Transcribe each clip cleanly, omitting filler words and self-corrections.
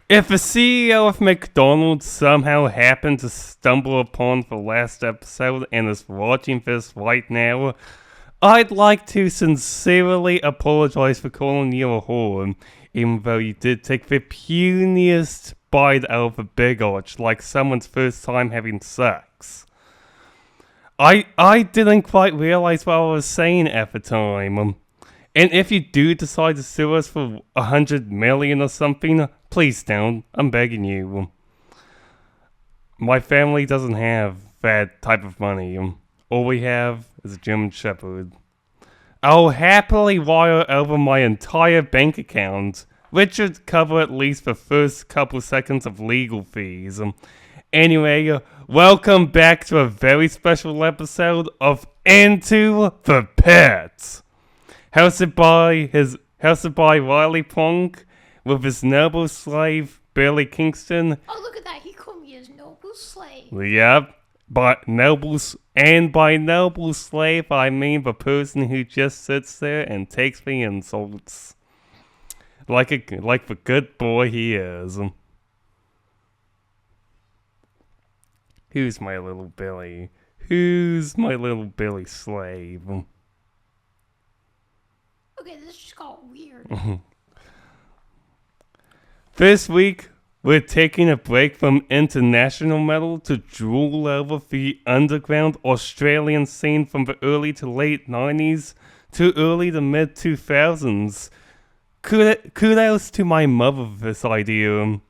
If the CEO of McDonald's somehow happened to stumble upon the last episode and is watching this right now, I'd like to sincerely apologize for calling you a whore, even though you did take the puniest bite out of the big arch like someone's first time having sex. I didn't quite realize what I was saying at the time. And if you do decide to sue us for 100 million or something, please don't. I'm begging you. My family doesn't have that type of money. All we have is a German Shepherd. I'll happily wire over my entire bank account, which should cover at least the first couple seconds of legal fees. Anyway, welcome back to a very special episode of Into the Pit. Hosted by Riley Punk with his noble slave Billy Kingston. Oh, look at that! He called me his noble slave. Yep, by noble slave, I mean the person who just sits there and takes the insults, like the good boy he is. Who's my little Billy? Who's my little Billy slave? Okay, this just got weird. This week, we're taking a break from international metal to drool over the underground Australian scene from the early to late 90s to early to mid 2000s. Kudos to my mother for this idea.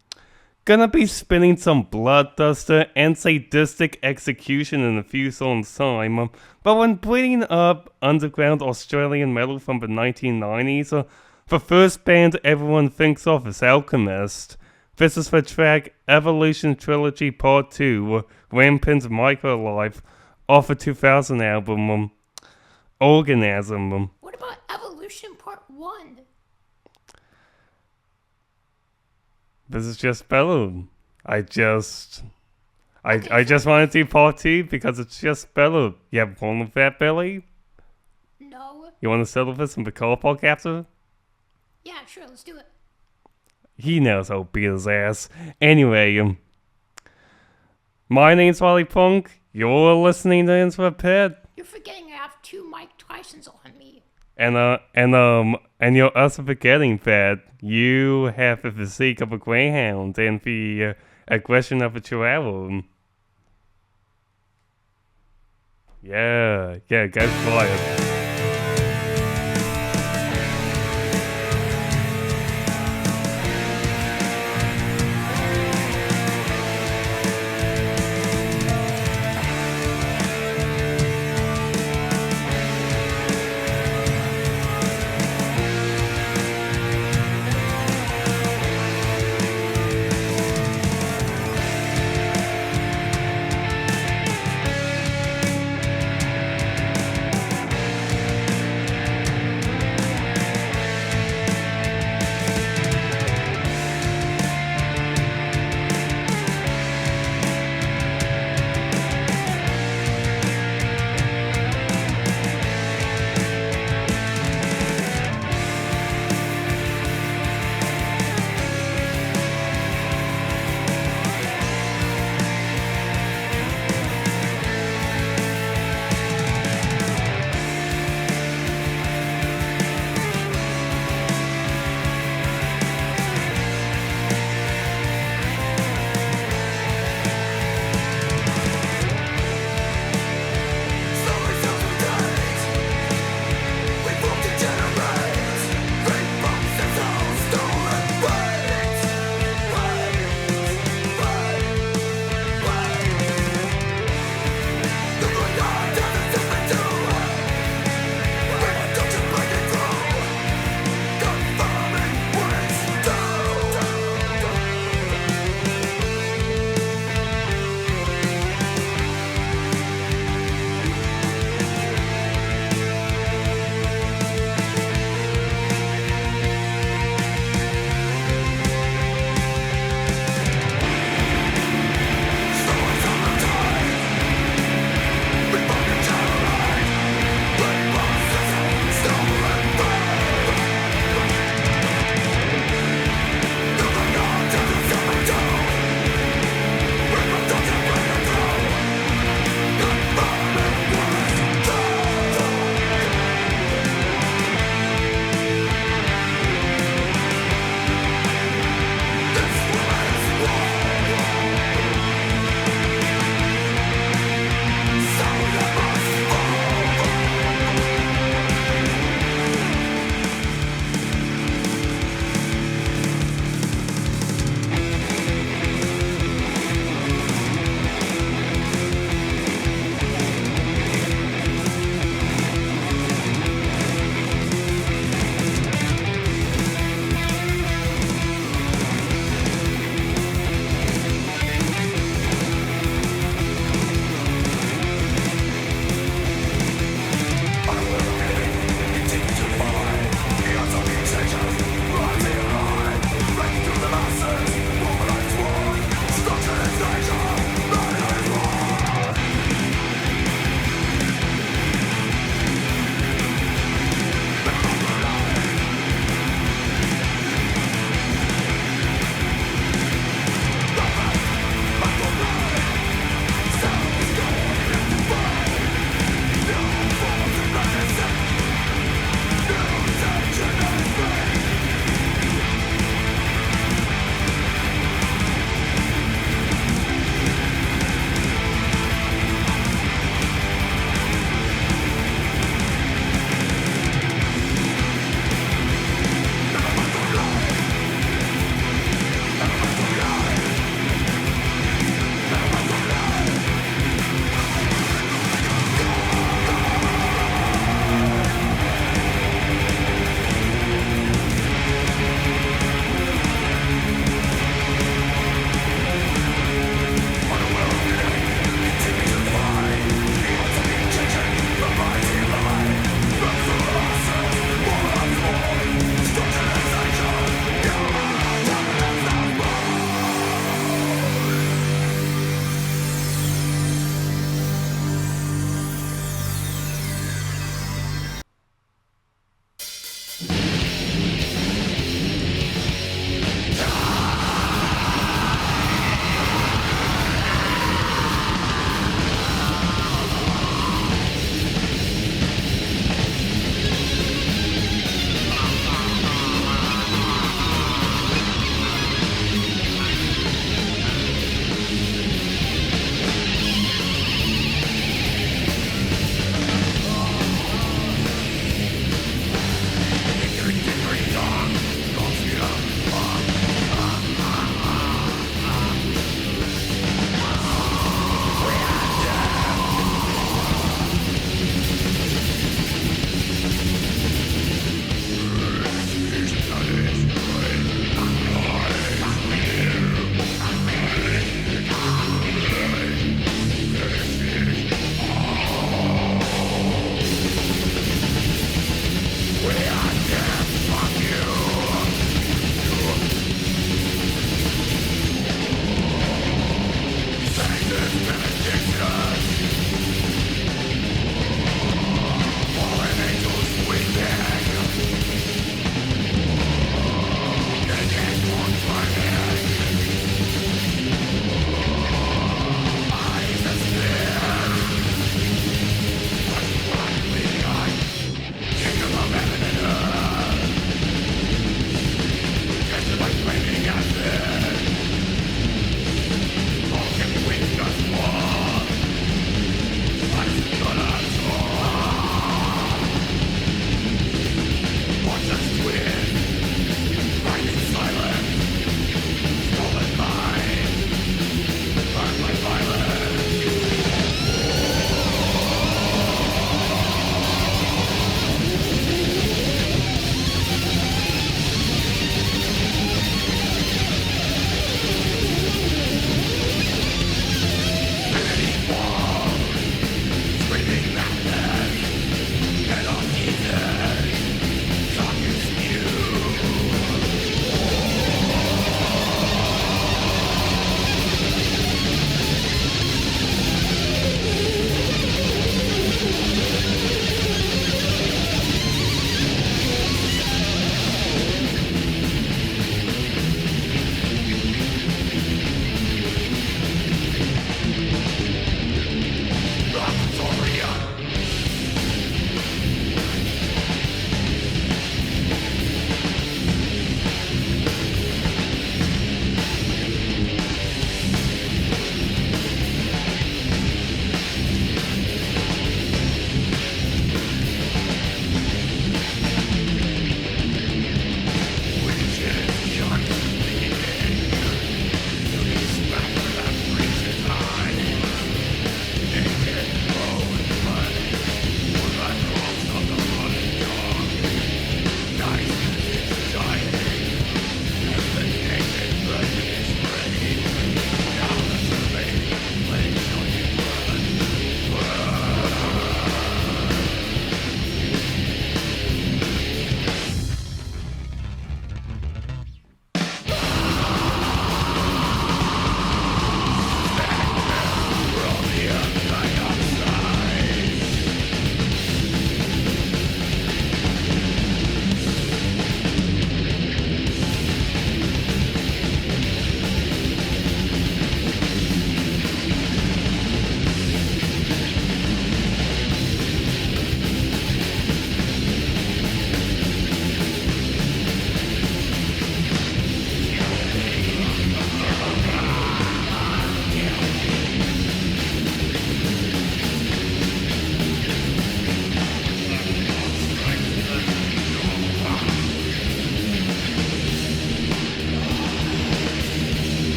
Gonna be spinning some bloodduster and sadistic execution in a few songs' time, but when bringing up underground Australian metal from the 1990s, the first band everyone thinks of is Alchemist. This is the track Evolution Trilogy Part 2, Rampant's Microlife, off the 2000 album, Organism. What about Evolution Part 1? This is just better. I just wanted to do Part 2 because it's just better. You have a problem with that, Billy? No. You want to settle this in the car park after? Yeah, sure, let's do it. He knows how to beat his ass. Anyway, my name's Wally Punk. You're listening to Into the Pit. You're forgetting I have 2 Mike Tysons on me. And you're also forgetting that you have the physique of a greyhound and the aggression of a chihuahua. Yeah, go for it.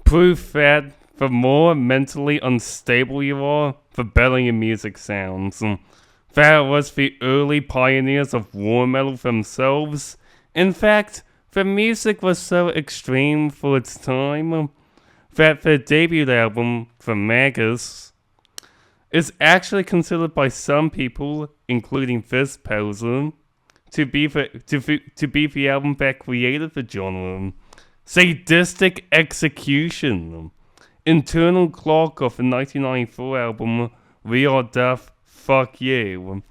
Proof that the more mentally unstable you are, the better your music sounds. That was the early pioneers of war metal themselves. In fact, the music was so extreme for its time that their debut album, The Magus, is actually considered by some people, including this poser, to be the album that created the genre. Sadistic Execution. Internal clock of the 1994 album We Are Death, Fuck You.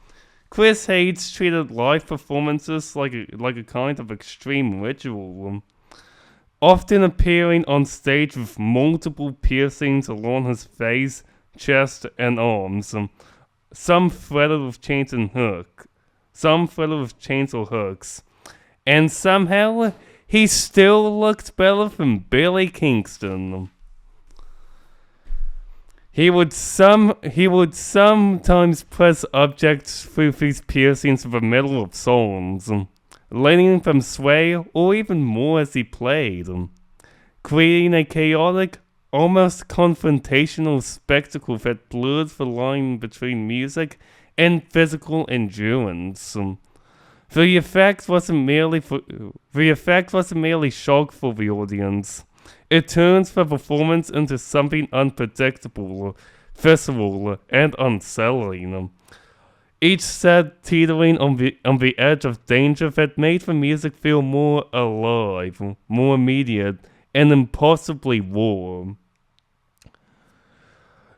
Chris Hayes treated live performances like a kind of extreme ritual, often appearing on stage with multiple piercings along his face, chest, and arms, some threaded with chains or hooks, and somehow he still looked better than Billy Kingston. He would sometimes press objects through these piercings in the middle of songs, letting them sway or even more as he played, creating a chaotic, almost confrontational spectacle that blurs the line between music and physical endurance. The effect wasn't merely shock for the audience. It turns the performance into something unpredictable, visceral, and unsettling. Each set teetering on the edge of danger that made the music feel more alive, more immediate, and impossibly warm.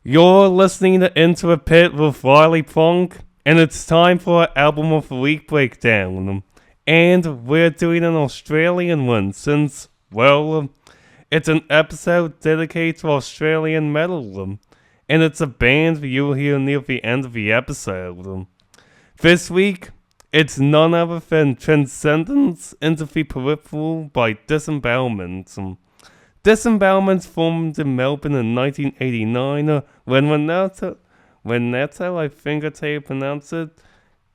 You're listening to Into a Pit with Riley Plonk, and it's time for our Album of the Week breakdown. And we're doing an Australian one since, well, it's an episode dedicated to Australian metal, and it's a band you'll hear near the end of the episode. This week, it's none other than Transcendence into the Peripheral by Disembowelment. Disembowelment formed in Melbourne in 1989 when Renato, I think that's how you pronounce it,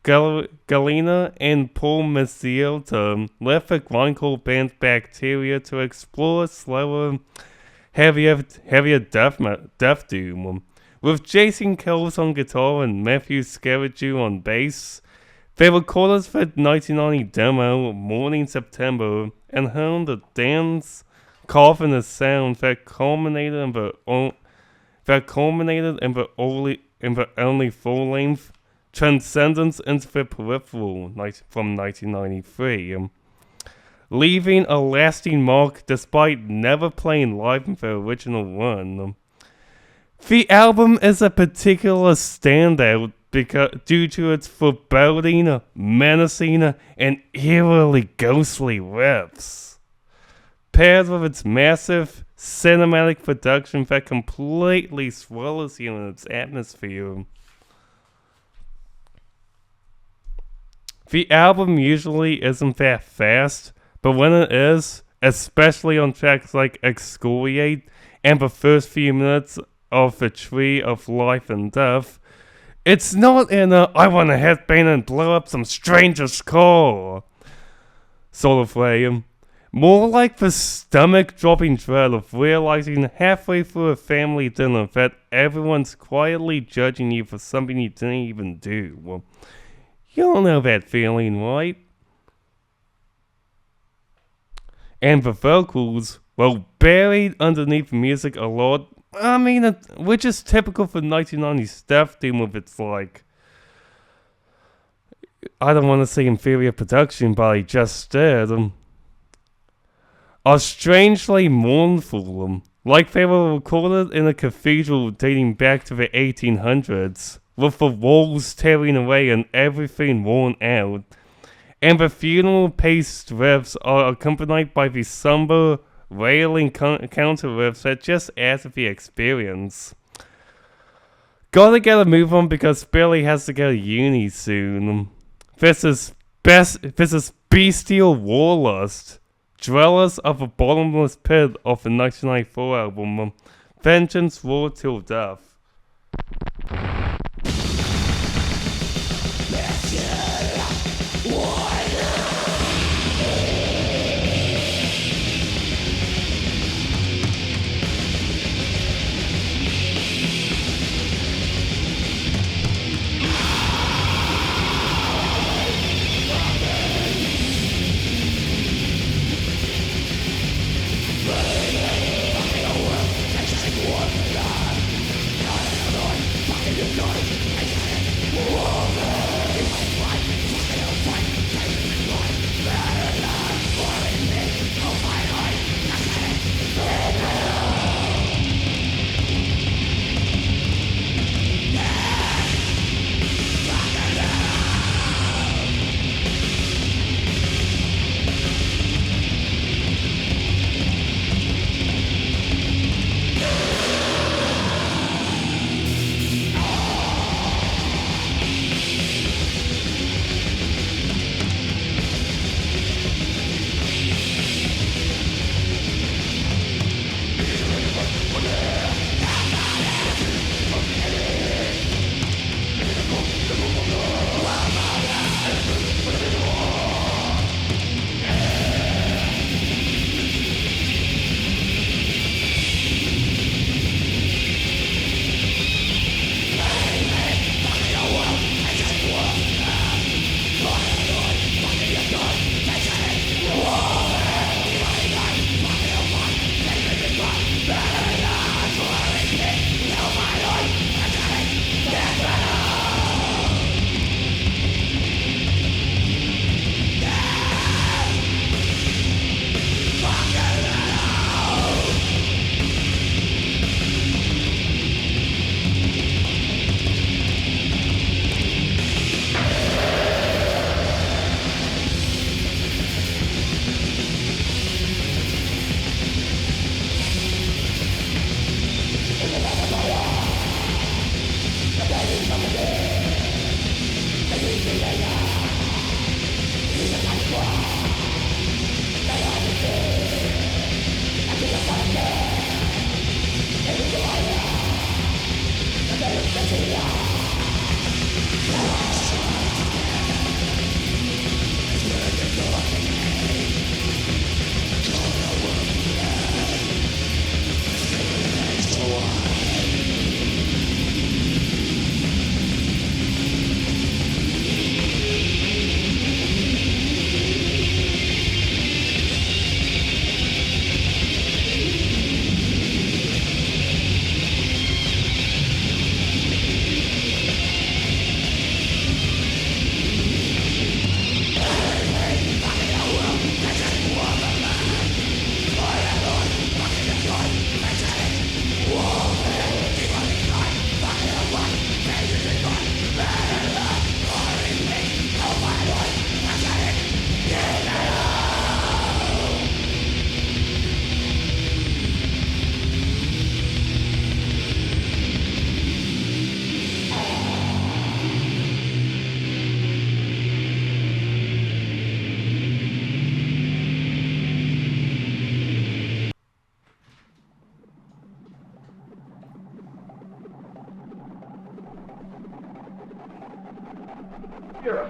Galina and Paul Masiota left the grindcore band Bacteria to explore slower, heavier death doom. With Jason Kells on guitar and Matthew Scaraju on bass, they recorded the 1990 demo Morning September and honed a dance, coughing sound that culminated in the only full-length Transcendence into the Peripheral from 1993, leaving a lasting mark despite never playing live in the original run. The album is a particular standout due to its foreboding, menacing, and eerily ghostly riffs, paired with its massive cinematic production that completely swallows you in its atmosphere. The album usually isn't that fast, but when it is, especially on tracks like Excoriate and the first few minutes of The Tree of Life and Death, it's not in a I want to headbang and blow up some stranger's car sort of way. More like the stomach-dropping dread of realizing halfway through a family dinner that everyone's quietly judging you for something you didn't even do. You all know that feeling, right? And the vocals, well, buried underneath the music a lot. I mean, which is typical for 1990s death doom with its like, I don't want to say inferior production, but I just did. Are strangely mournful, like they were recorded in a cathedral dating back to the 1800s, with the walls tearing away and everything worn out, and the funeral-paced riffs are accompanied by the somber, wailing counter riffs that just add to the experience. Gotta get a move on because Billy has to go to uni soon. This is Bestial Warlust, Dwellers of a Bottomless Pit of the 1994 album, Vengeance Roar Till Death.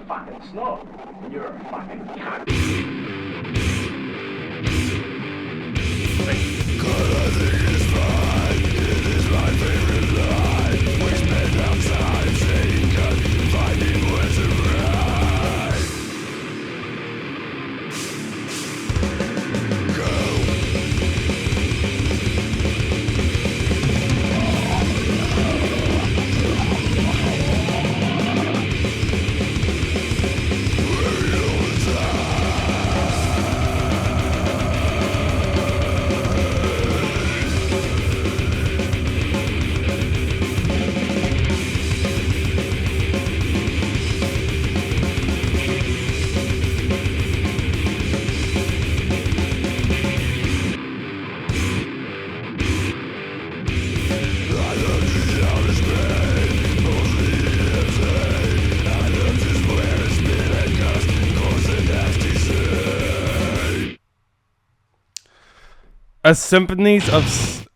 fucking snob. You're a fucking cunt.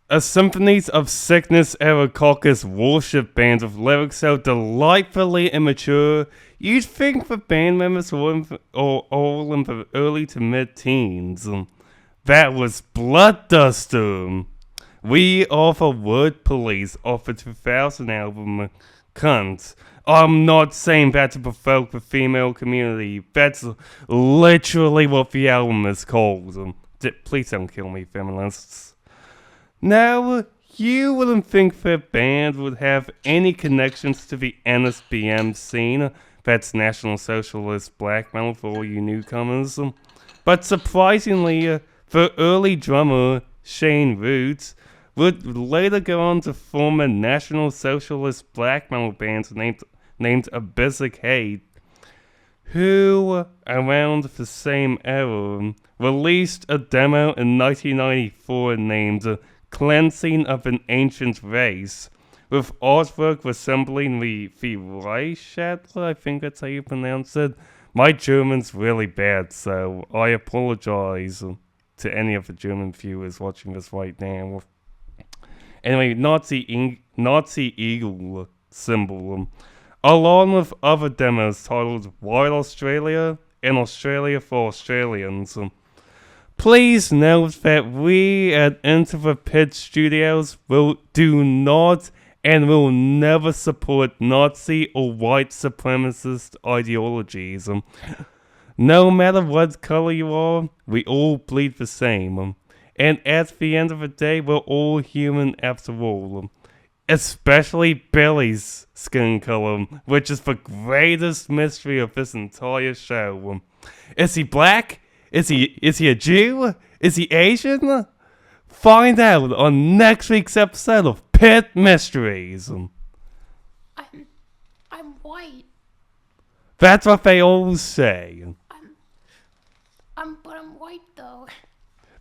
A Symphonies of Sickness era caucus worship band with lyrics so delightfully immature, you'd think the band members were all in the early to mid-teens. That was Bloodduster. We offer Word Police off the 2000 album Cunt. I'm not saying that to provoke the female community. That's literally what the album is called. Please don't kill me, feminists. Now, you wouldn't think the band would have any connections to the NSBM scene. That's National Socialist Black Metal for all you newcomers. But surprisingly, the early drummer, Shane Roots, would later go on to form a National Socialist Black Metal band named Abyssic Hate, who, around the same era, released a demo in 1994 named Cleansing of an Ancient Race, with artwork resembling the Reichadler, I think that's how you pronounce it. My German's really bad, so I apologize to any of the German viewers watching this right now. Anyway, Nazi Eagle symbol, along with other demos titled Wild Australia and Australia for Australians. Please note that we at Into the Pit Studios do not and will never support Nazi or white supremacist ideologies. No matter what color you are, we all bleed the same. And at the end of the day, we're all human after all. Especially Billy's skin color, which is the greatest mystery of this entire show. Is he black? Is he a Jew? Is he Asian? Find out on next week's episode of Pit Mysteries. I'm white. That's what they all say. But I'm white though.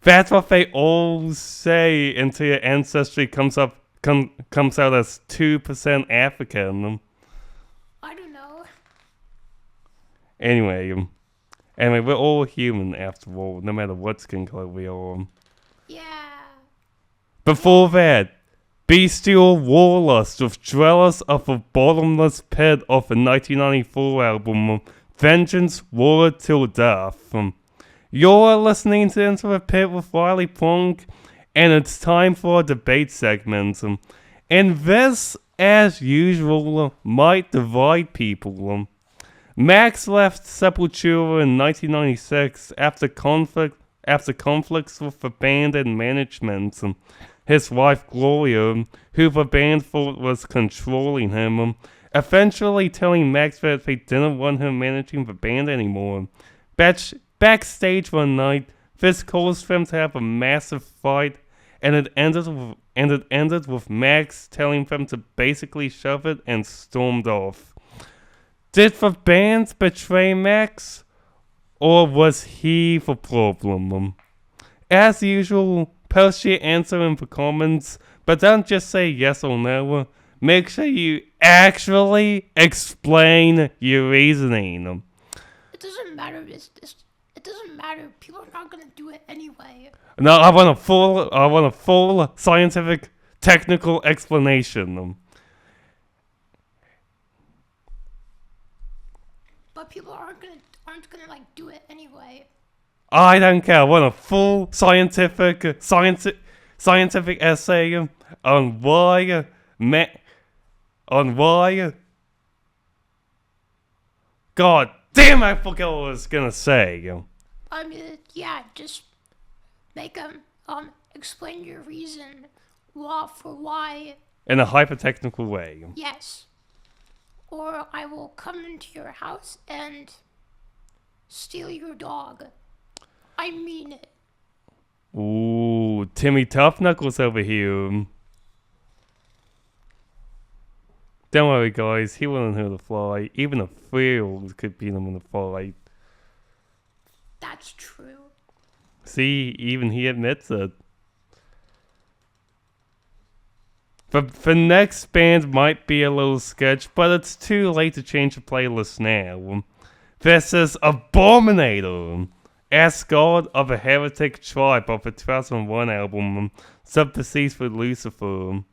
That's what they all say until your ancestry comes out as 2% African. I don't know. Anyway, we're all human after all, no matter what skin color we are. Yeah. Before that, Bestial Warlust with Dwellers of a Bottomless Pit off the 1994 album Vengeance War Till Death. You're listening to Into the Pit with Riley Plunk, and it's time for a debate segment. And this, as usual, might divide people. Max left Sepultura in 1996 after conflicts with the band and management. His wife Gloria, who the band thought was controlling him, eventually telling Max that they didn't want him managing the band anymore. Backstage one night, this caused them to have a massive fight, and it ended with Max telling them to basically shove it and stormed off. Did the band betray Max, or was he the problem? As usual, post your answer in the comments, but don't just say yes or no. Make sure you actually explain your reasoning. It doesn't matter. It doesn't matter. People are not gonna do it anyway. No, I want a full scientific, technical explanation. But people aren't gonna like do it anyway. I don't care. I want a full scientific essay on why God damn, I forgot what I was gonna say. I mean, yeah, just make them explain your reason for why. In a hyper-technical way. Yes. Or I will come into your house and steal your dog. I mean it. Ooh, Timmy Tough Knuckles over here. Don't worry, guys. He wouldn't hurt a fly. Even a field could beat him in a fight. That's true. See, even he admits it. The next band might be a little sketch, but it's too late to change the playlist now. This is Abominator, Asgard of a Heretic Tribe of the 2001 album, Subdeceased with Lucifer.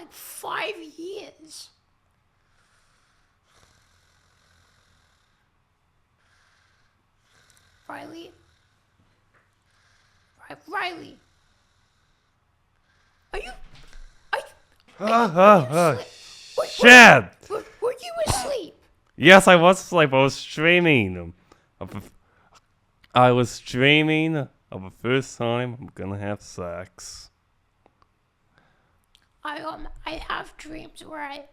like 5 years. Riley? Riley? Are you asleep? Shit! Were you asleep? Yes, I was asleep. I was streaming. I was dreaming of the first time I'm gonna have sex. I have dreams where I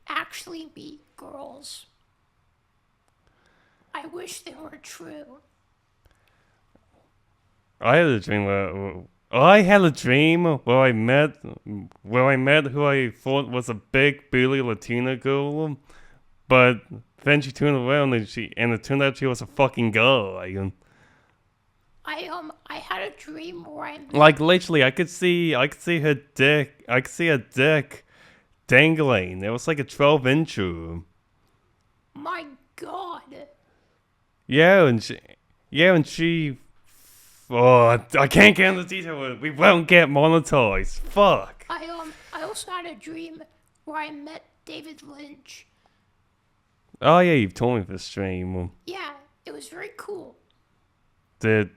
actually meet girls. I wish they were true. I had a dream where I met who I thought was a big burly Latina girl, but then she turned around and it turned out she was a fucking guy. I had a dream where I met, Like literally, I could see her dick. I could see her dick dangling. It was like a 12-incher. my God. Yeah, and she. Oh, I can't get into detail. We won't get monetized. Fuck. I also had a dream where I met David Lynch. Oh yeah, you've told me this stream. Yeah, it was very cool. Did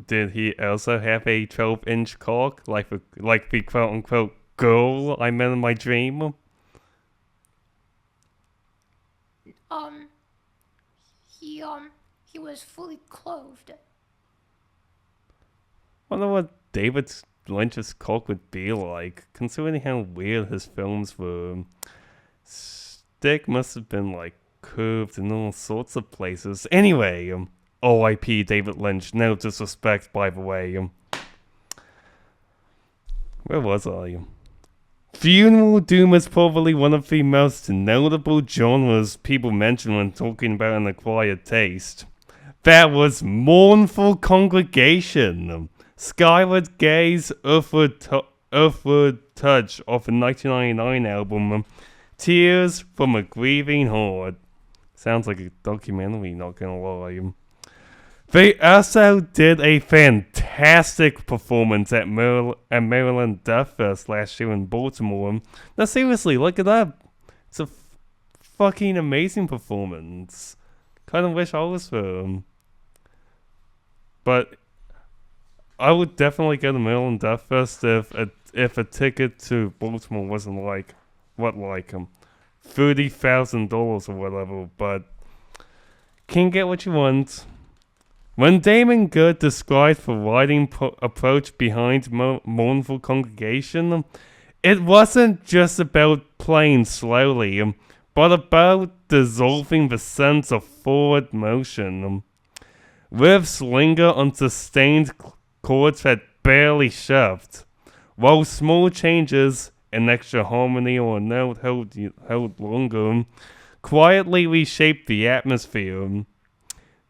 he also have a 12-inch cock like the quote unquote girl I met in my dream? He was fully clothed. Wonder what David Lynch's cock would be like, considering how weird his films were. Dick must have been like curved in all sorts of places. Anyway, R.I.P. David Lynch. No disrespect, by the way. Where was I? Funeral doom is probably one of the most notable genres people mention when talking about an acquired taste. That was Mournful Congregation, Skyward Gaze, Earthward Touch of the 1999 album, Tears from a Grieving Heart. Sounds like a documentary, not gonna lie. They also did a fantastic performance at Maryland Death Fest last year in Baltimore. Now seriously, look it up. It's a fucking amazing performance. Kind of wish I was there. But I would definitely go to Maryland Death Fest if a ticket to Baltimore wasn't like $30,000 or whatever. But can't get what you want. When Damon Good described the writing approach behind Mournful Congregation, it wasn't just about playing slowly, but about dissolving the sense of forward motion. Riffs linger on sustained chords that barely shift, while small changes, an extra harmony or a note held longer, quietly reshape the atmosphere.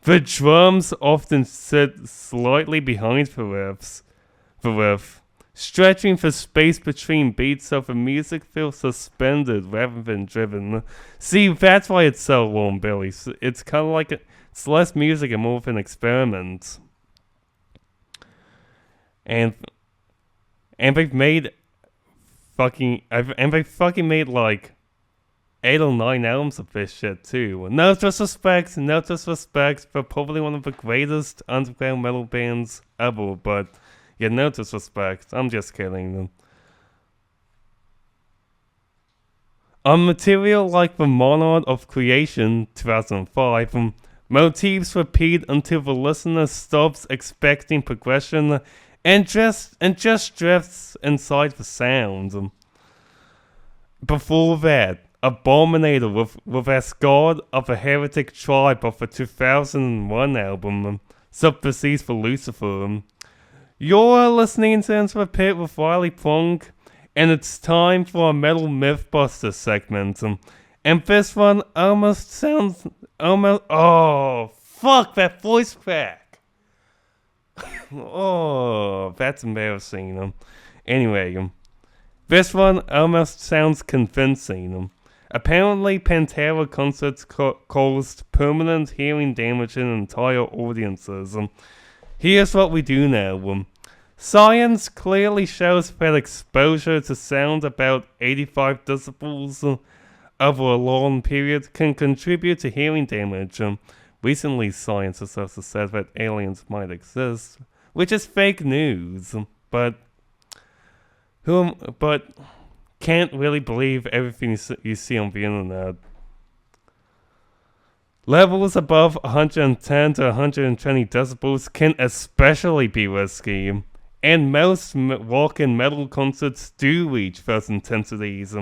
The drums often sit slightly behind the riff, stretching the space between beats so the music feels suspended rather than driven. See, that's why it's so long, Billy. It's kind of like it's less music and more of an experiment. And they've made fucking made like 8 or 9 albums of this shit too. No disrespect, they're probably one of the greatest underground metal bands ever, but yeah, no disrespect, I'm just kidding. On material like The Monad of Creation, 2005, motifs repeat until the listener stops expecting progression and just drifts inside the sound. Before that, Abominator with as God of a Heretic Tribe of the 2001 album, Subversies for Lucifer. You're listening to Into the Pit with Riley Plunk, and it's time for a Metal Mythbuster segment. And this one oh, fuck, that voice crack. Oh, that's embarrassing. Anyway, this one almost sounds convincing. Apparently, Pantera concerts caused permanent hearing damage in entire audiences. Here's what we do now. Science clearly shows that exposure to sound about 85 decibels over a long period can contribute to hearing damage. Recently, science has also said that aliens might exist, which is fake news, but can't really believe everything you see on the internet. Levels above 110 to 120 decibels can especially be risky, and most rock and metal concerts do reach those intensities.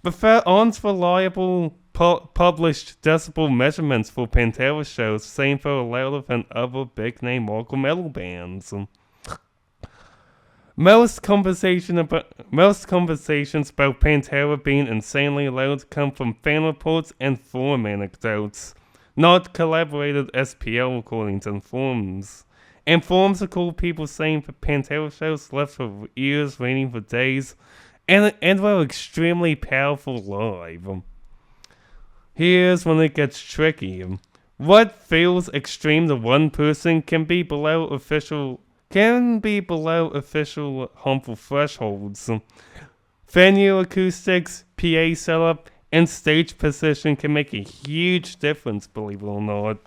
But there aren't reliable published decibel measurements for Pantera shows, saying they're louder than other big-name rock or metal bands. Most conversations about Pantera being insanely loud come from fan reports and forum anecdotes, not collaborated SPL recordings and forums. And forums recall people saying that Pantera shows left for ears raining for days, and were extremely powerful live. Here's when it gets tricky. What feels extreme to one person can be below official harmful thresholds. Venue acoustics, PA setup, and stage position can make a huge difference, believe it or not.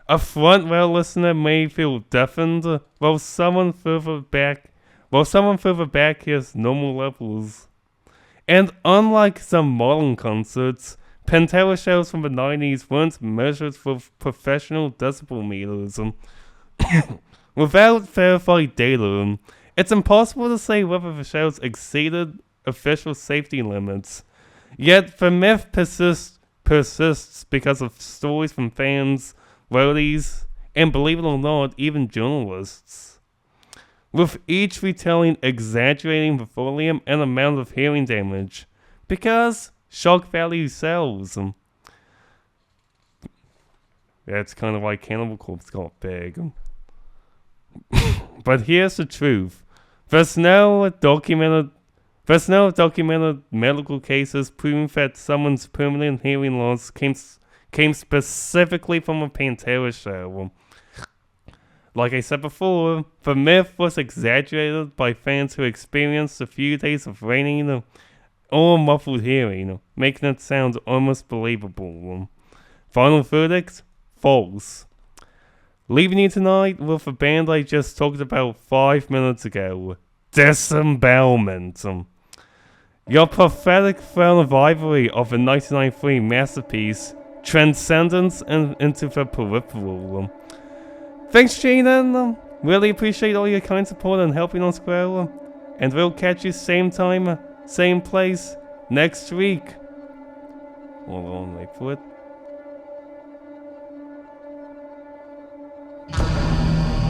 A front row listener may feel deafened, while someone further back hears normal levels. And unlike some modern concerts, Pantera shows from the 90s weren't measured with professional decibel meters. Without verified data, it's impossible to say whether the shows exceeded official safety limits. Yet the myth persists because of stories from fans, roadies, and believe it or not, even journalists. With each retelling exaggerating the volume and amount of hearing damage, because shock value sells. That's kind of why Cannibal Corpse got big. But here's the truth. There's no documented medical cases proving that someone's permanent hearing loss came specifically from a Pantera show. Like I said before, the myth was exaggerated by fans who experienced a few days of raining or muffled hearing, making it sound almost believable. Final verdict? False. Leaving you tonight with a band I just talked about 5 minutes ago. Disembowelment. Your prophetic throne of ivory of a 1993 masterpiece, transcendence into the peripheral. Thanks, Jaden. Really appreciate all your kind support and helping us grow. And we'll catch you same time, same place, next week. Hold on, wait for it.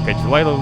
Catch you later.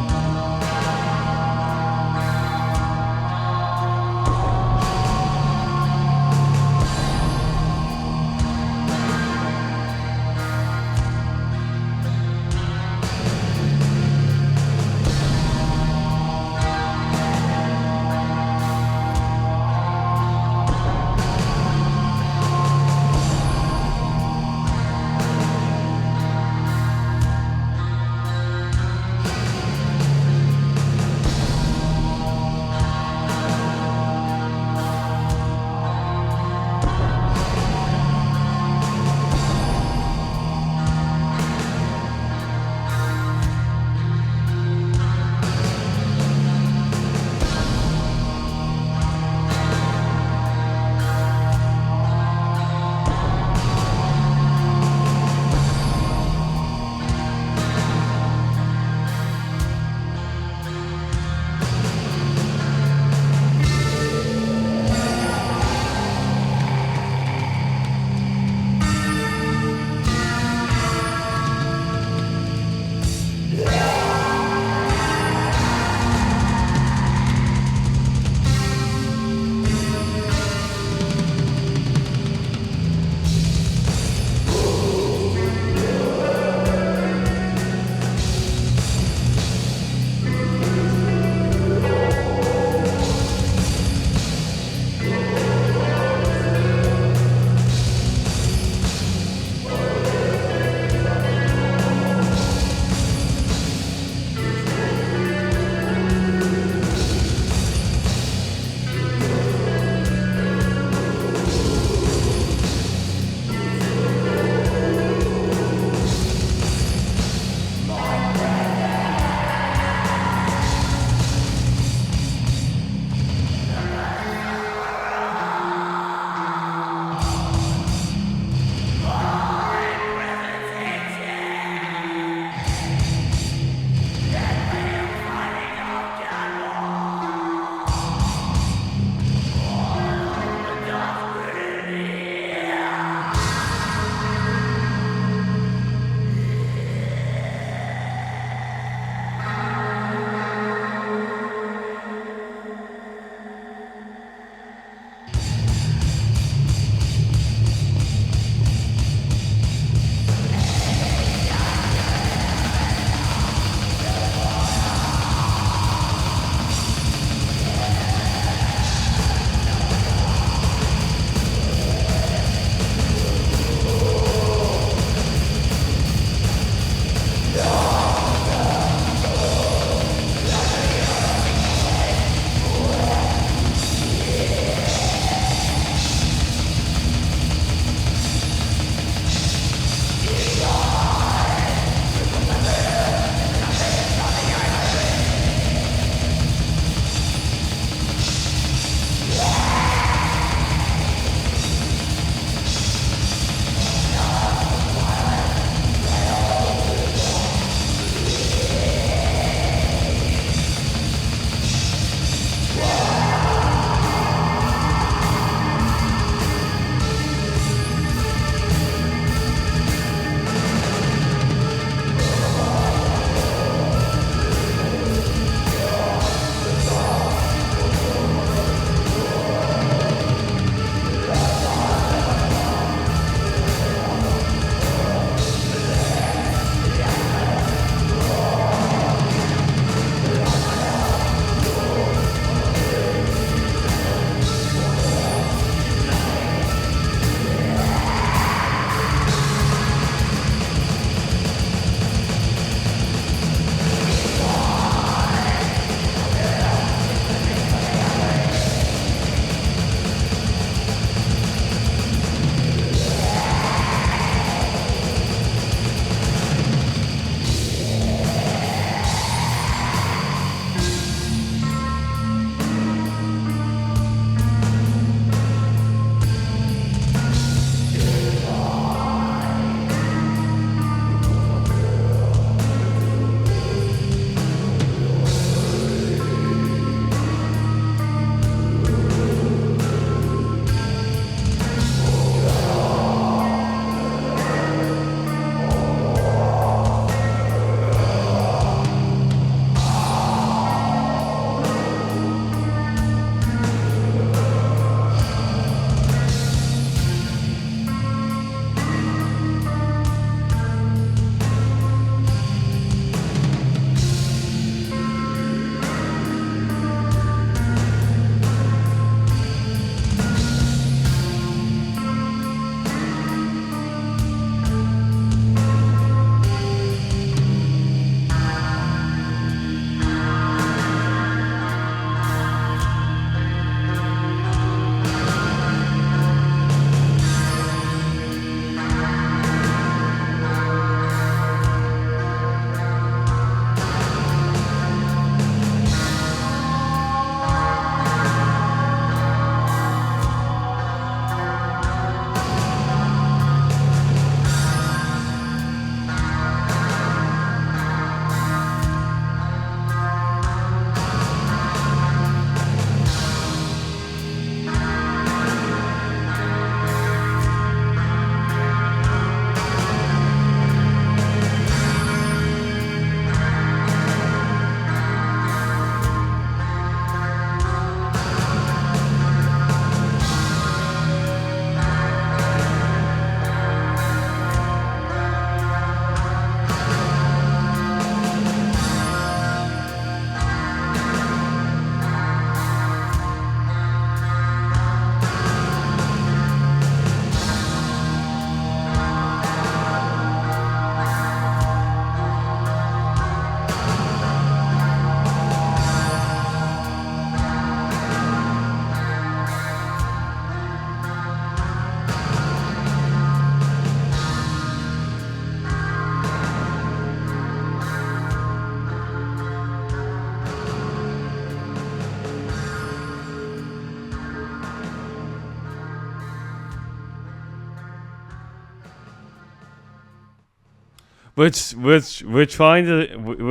We're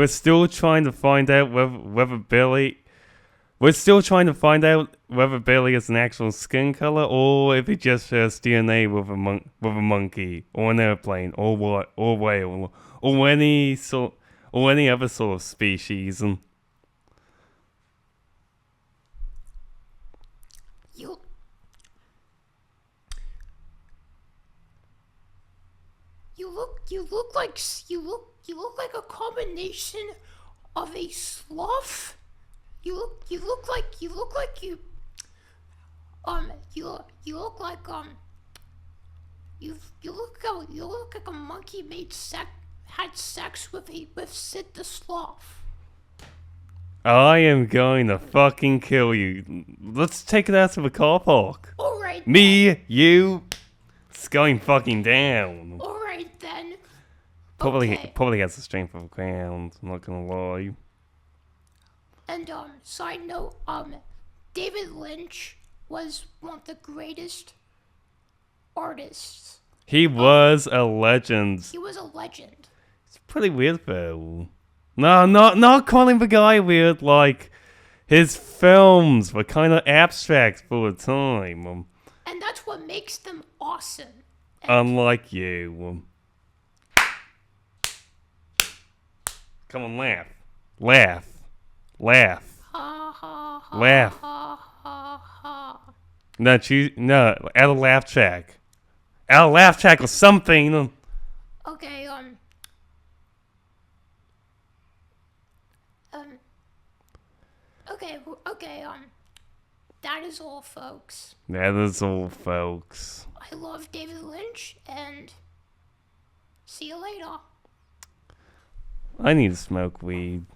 still trying to find out whether Billy. We're still trying to find out whether Billy is an actual skin color or if he just shares DNA with a monkey or an airplane or what or whale or any other sort of species. And you look like a combination of a sloth. You look like you look like you look like you look like a monkey had sex with Sid the sloth. I am going to fucking kill you. Let's take it out to the car park. Alright. Me, you, it's going fucking down. Alright then. Probably has the strength of a ground, I'm not gonna lie. And side note, David Lynch was one of the greatest artists. He was a legend. He was a legend. It's pretty weird though. No, not calling the guy weird. Like his films were kind of abstract for the time. And that's what makes them awesome. Unlike you. Come on, laugh. Ha ha ha. Laugh. Ha ha ha. No, add a laugh track. Add a laugh track or something. Okay, okay, that is all, folks. That is all, folks. I love David Lynch, and see you later. I need to smoke weed.